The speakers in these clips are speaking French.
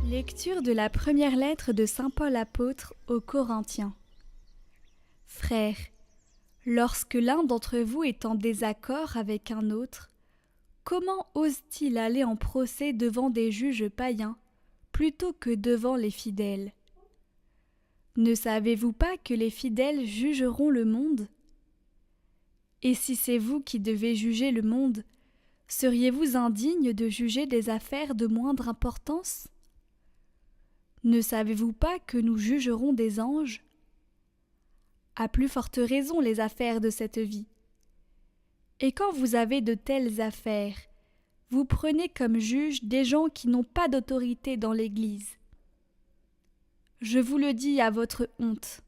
Lecture de la première lettre de saint Paul apôtre aux Corinthiens. Frères, lorsque l'un d'entre vous est en désaccord avec un autre, comment ose-t-il aller en procès devant des juges païens plutôt que devant les fidèles ? Ne savez-vous pas que les fidèles jugeront le monde ? Et si c'est vous qui devez juger le monde, seriez-vous indigne de juger des affaires de moindre importance ? Ne savez-vous pas que nous jugerons des anges ? À plus forte raison les affaires de cette vie. Et quand vous avez de telles affaires, vous prenez comme juges des gens qui n'ont pas d'autorité dans l'Église. Je vous le dis à votre honte.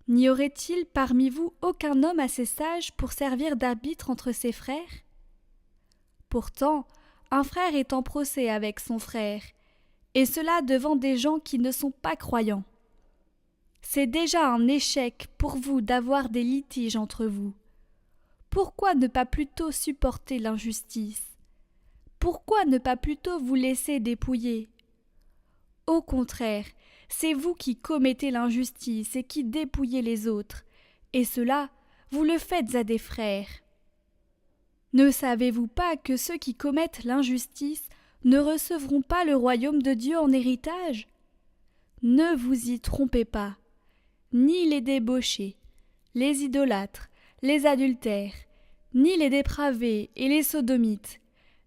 N'y aurait-il parmi vous aucun homme assez sage pour servir d'arbitre entre ses frères ? Pourtant, un frère est en procès avec son frère, et cela devant des gens qui ne sont pas croyants. C'est déjà un échec pour vous d'avoir des litiges entre vous. Pourquoi ne pas plutôt supporter l'injustice ? Pourquoi ne pas plutôt vous laisser dépouiller ? Au contraire, c'est vous qui commettez l'injustice et qui dépouillez les autres, et cela, vous le faites à des frères. Ne savez-vous pas que ceux qui commettent l'injustice ne recevront pas le royaume de Dieu en héritage ? Ne vous y trompez pas, ni les débauchés, les idolâtres, les adultères, ni les dépravés et les sodomites,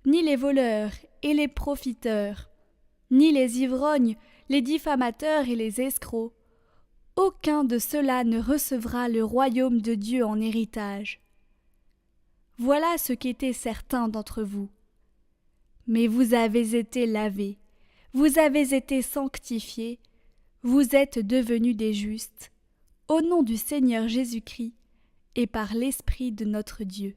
ni les voleurs et les profiteurs, ni les ivrognes, les diffamateurs et les escrocs. Aucun de ceux-là ne recevra le royaume de Dieu en héritage. Voilà ce qu'étaient certains d'entre vous. Mais vous avez été lavés, vous avez été sanctifiés, vous êtes devenus des justes, au nom du Seigneur Jésus-Christ et par l'Esprit de notre Dieu.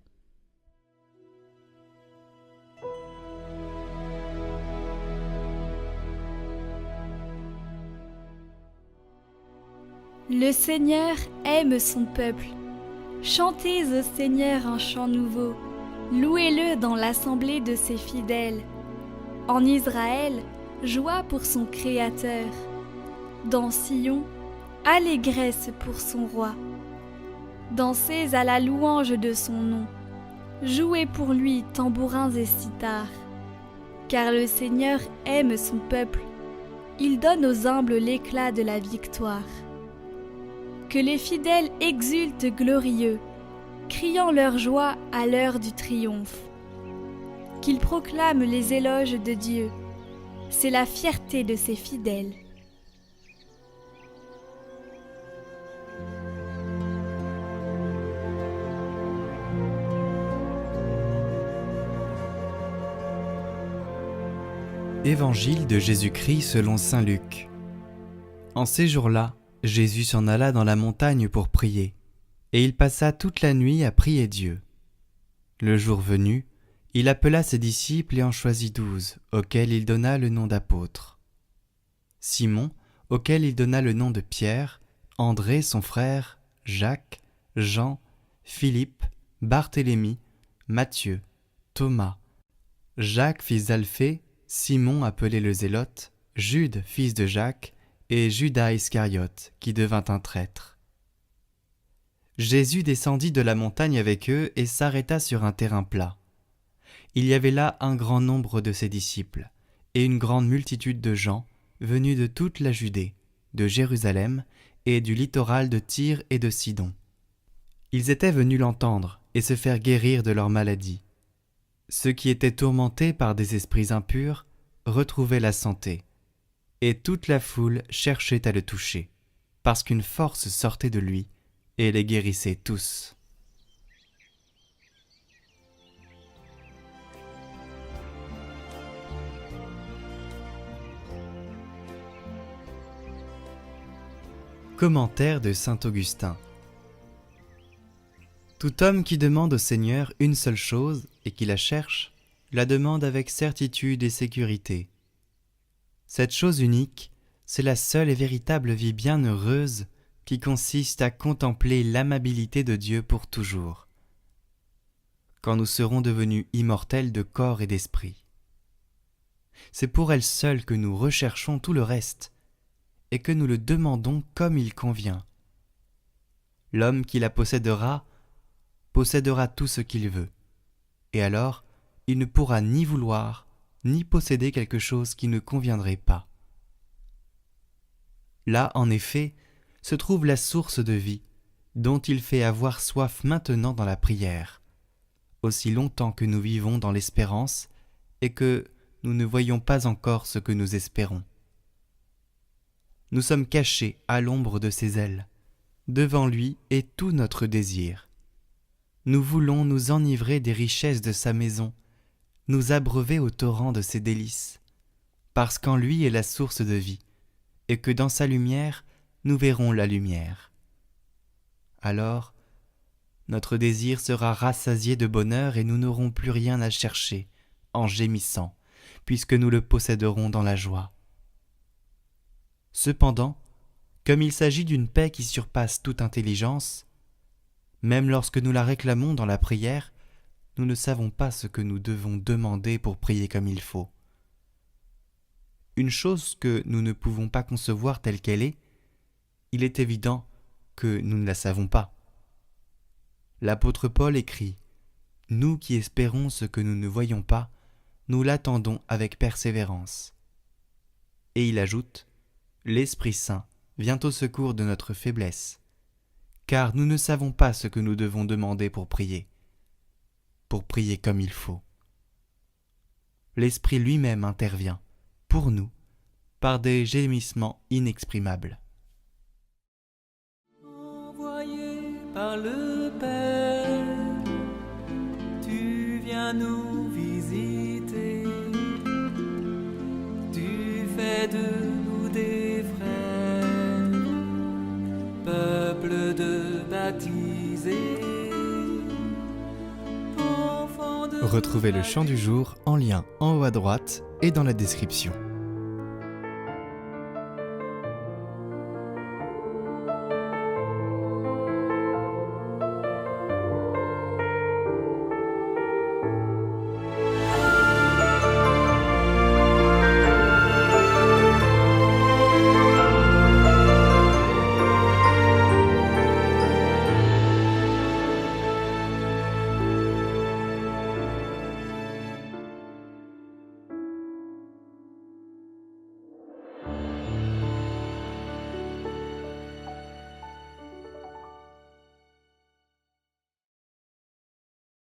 Le Seigneur aime son peuple. Chantez au Seigneur un chant nouveau. Louez-le dans l'assemblée de ses fidèles. En Israël, joie pour son Créateur. Dans Sion, allégresse pour son roi. Dansez à la louange de son nom. Jouez pour lui tambourins et cithars. Car le Seigneur aime son peuple. Il donne aux humbles l'éclat de la victoire. Que les fidèles exultent glorieux, criant leur joie à l'heure du triomphe. Qu'ils proclament les éloges de Dieu. C'est la fierté de ses fidèles. Évangile de Jésus-Christ selon saint Luc. En ces jours-là, Jésus s'en alla dans la montagne pour prier, et il passa toute la nuit à prier Dieu. Le jour venu, il appela ses disciples et en choisit 12, auxquels il donna le nom d'apôtres. Simon, auquel il donna le nom de Pierre, André son frère, Jacques, Jean, Philippe, Barthélemy, Matthieu, Thomas, Jacques fils d'Alphée, Simon appelé le Zélote, Jude fils de Jacques, et Judas Iscariote, qui devint un traître. Jésus descendit de la montagne avec eux et s'arrêta sur un terrain plat. Il y avait là un grand nombre de ses disciples, et une grande multitude de gens, venus de toute la Judée, de Jérusalem et du littoral de Tyr et de Sidon. Ils étaient venus l'entendre et se faire guérir de leur maladie. Ceux qui étaient tourmentés par des esprits impurs retrouvaient la santé. Et toute la foule cherchait à le toucher, parce qu'une force sortait de lui et les guérissait tous. Commentaire de saint Augustin. Tout homme qui demande au Seigneur une seule chose et qui la cherche, la demande avec certitude et sécurité. Cette chose unique, c'est la seule et véritable vie bienheureuse qui consiste à contempler l'amabilité de Dieu pour toujours. quand nous serons devenus immortels de corps et d'esprit. C'est pour elle seule que nous recherchons tout le reste, et que nous le demandons comme il convient. L'homme qui la possédera tout ce qu'il veut, et alors il ne pourra ni vouloir, ni posséder quelque chose qui ne conviendrait pas. Là, en effet, se trouve la source de vie, dont il fait avoir soif maintenant dans la prière, aussi longtemps que nous vivons dans l'espérance et que nous ne voyons pas encore ce que nous espérons. Nous sommes cachés à l'ombre de ses ailes. Devant lui est tout notre désir. Nous voulons nous enivrer des richesses de sa maison, nous abreuver au torrent de ses délices, parce qu'en lui est la source de vie, et que dans sa lumière, nous verrons la lumière. Alors, notre désir sera rassasié de bonheur et nous n'aurons plus rien à chercher, en gémissant, puisque nous le posséderons dans la joie. Cependant, comme il s'agit d'une paix qui surpasse toute intelligence, même lorsque nous la réclamons dans la prière, nous ne savons pas ce que nous devons demander pour prier comme il faut. Une chose que nous ne pouvons pas concevoir telle qu'elle est, il est évident que nous ne la savons pas. L'apôtre Paul écrit « Nous qui espérons ce que nous ne voyons pas, nous l'attendons avec persévérance. » Et il ajoute « L'Esprit Saint vient au secours de notre faiblesse, car nous ne savons pas ce que nous devons demander pour prier comme il faut. » L'Esprit lui-même intervient, pour nous, par des gémissements inexprimables. Envoyé par le Père, tu viens nous visiter, tu fais de nous des frères, peuple de baptisés. Retrouvez le chant du jour en lien en haut à droite et dans la description.